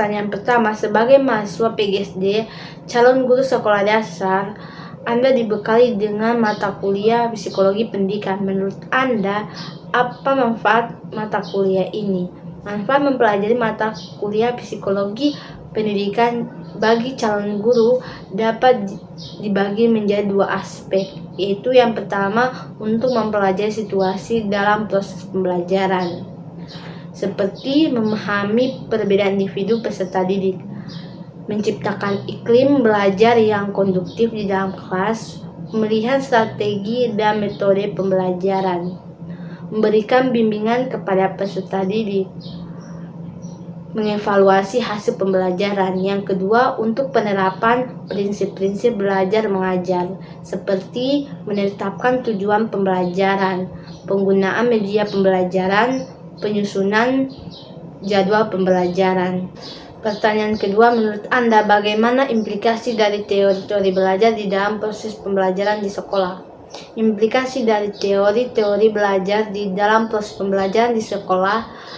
Pertanyaan pertama, sebagai mahasiswa PGSD, calon guru sekolah dasar, Anda dibekali dengan mata kuliah psikologi pendidikan. Menurut Anda, apa manfaat mata kuliah ini? Manfaat mempelajari mata kuliah psikologi pendidikan bagi calon guru dapat dibagi menjadi dua aspek, yaitu yang pertama untuk mempelajari situasi dalam proses pembelajaran, seperti memahami perbedaan individu peserta didik, menciptakan iklim belajar yang konduktif di dalam kelas, melihat strategi dan metode pembelajaran, memberikan bimbingan kepada peserta didik, mengevaluasi hasil pembelajaran. Yang kedua, untuk penerapan prinsip-prinsip belajar mengajar, seperti menetapkan tujuan pembelajaran, penggunaan media pembelajaran, penyusunan jadwal pembelajaran. Pertanyaan kedua, menurut Anda bagaimana implikasi dari teori-teori belajar di dalam proses pembelajaran di sekolah? Implikasi dari teori-teori belajar di dalam proses pembelajaran di sekolah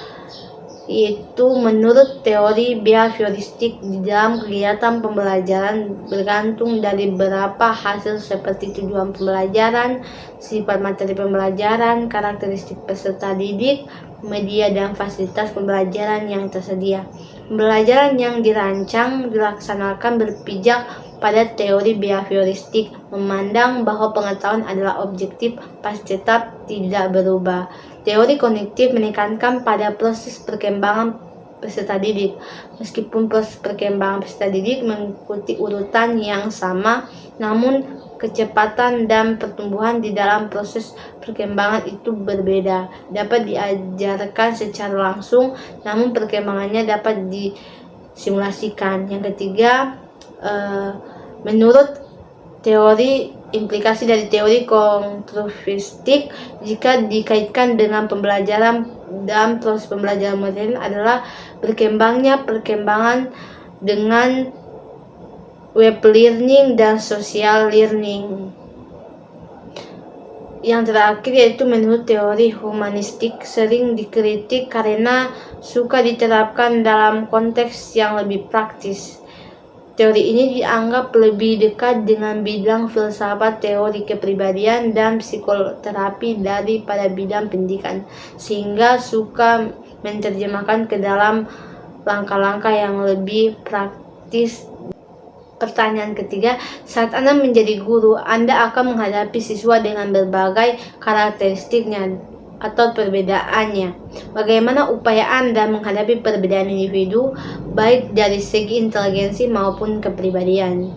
yaitu menurut teori behavioristik di dalam kegiatan pembelajaran bergantung dari beberapa hasil seperti tujuan pembelajaran, sifat materi pembelajaran, karakteristik peserta didik, media dan fasilitas pembelajaran yang tersedia. Pembelajaran yang dirancang dilaksanakan berpijak pada teori behavioristik, memandang bahwa pengetahuan adalah objektif, pasti tetap tidak berubah. Teori kognitif menekankan pada proses perkembangan peserta didik. Meskipun proses perkembangan peserta didik mengikuti urutan yang sama, namun kecepatan dan pertumbuhan di dalam proses perkembangan itu berbeda. Dapat diajarkan secara langsung, namun perkembangannya dapat disimulasikan. Yang ketiga, menurut teori implikasi dari teori konstruktivistik jika dikaitkan dengan pembelajaran dan proses pembelajaran modern adalah berkembangnya perkembangan dengan web learning dan social learning. Yang terakhir yaitu menurut teori humanistik sering dikritik karena suka diterapkan dalam konteks yang lebih praktis. Teori ini dianggap lebih dekat dengan bidang filsafat teori kepribadian dan psikoterapi daripada bidang pendidikan, sehingga suka menerjemahkan ke dalam langkah-langkah yang lebih praktis. Pertanyaan ketiga, saat Anda menjadi guru, Anda akan menghadapi siswa dengan berbagai karakteristiknya atau perbedaannya. Bagaimana upaya Anda menghadapi perbedaan individu, baik dari segi inteligensi maupun kepribadian?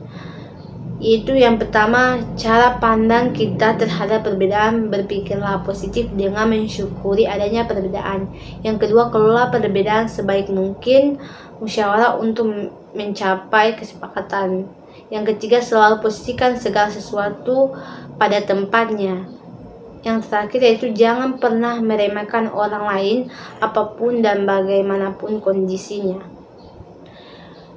Itu yang pertama, cara pandang kita terhadap perbedaan. Berpikirlah positif dengan mensyukuri adanya perbedaan. Yang kedua, kelola perbedaan sebaik mungkin, musyawarah untuk mencapai kesepakatan. Yang ketiga, selalu posisikan segala sesuatu pada tempatnya. Yang terakhir yaitu jangan pernah meremehkan orang lain apapun dan bagaimanapun kondisinya.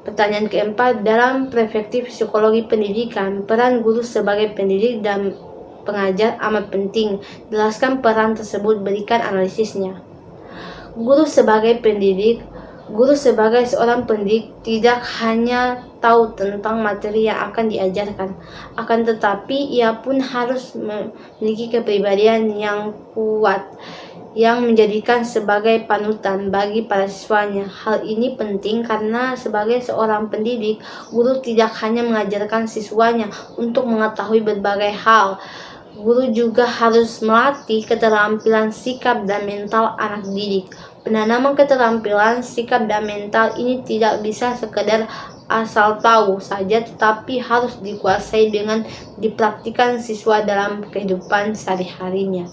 Pertanyaan keempat, dalam perspektif psikologi pendidikan, peran guru sebagai pendidik dan pengajar amat penting. Jelaskan peran tersebut, berikan analisisnya. Guru sebagai pendidik, guru sebagai seorang pendidik tidak hanya tahu tentang materi yang akan diajarkan, akan tetapi ia pun harus memiliki kepribadian yang kuat yang menjadikan sebagai panutan bagi para siswanya. Hal ini penting karena sebagai seorang pendidik, guru tidak hanya mengajarkan siswanya untuk mengetahui berbagai hal. Guru juga harus melatih keterampilan sikap dan mental anak didik. Penanaman keterampilan sikap dan mental ini tidak bisa sekedar asal tahu saja, tetapi harus dikuasai dengan dipraktikkan siswa dalam kehidupan sehari-harinya.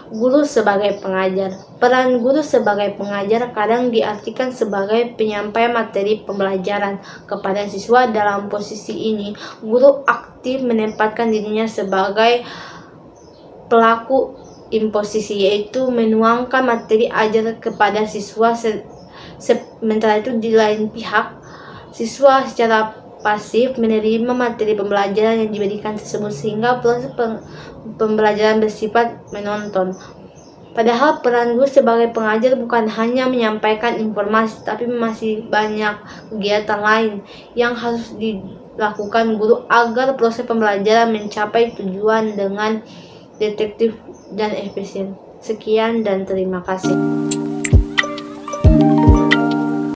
Guru sebagai pengajar. Peran guru sebagai pengajar kadang diartikan sebagai penyampai materi pembelajaran kepada siswa. Dalam posisi ini, guru aktif menempatkan dirinya sebagai pelaku imposisi, yaitu menuangkan materi ajar kepada siswa. Sementara itu di lain pihak, siswa secara pasif menerima materi pembelajaran yang diberikan tersebut, sehingga proses pembelajaran bersifat menonton. Padahal peran guru sebagai pengajar bukan hanya menyampaikan informasi, tapi masih banyak kegiatan lain yang harus dilakukan guru agar proses pembelajaran mencapai tujuan dengan detektif dan efisien. Sekian dan terima kasih.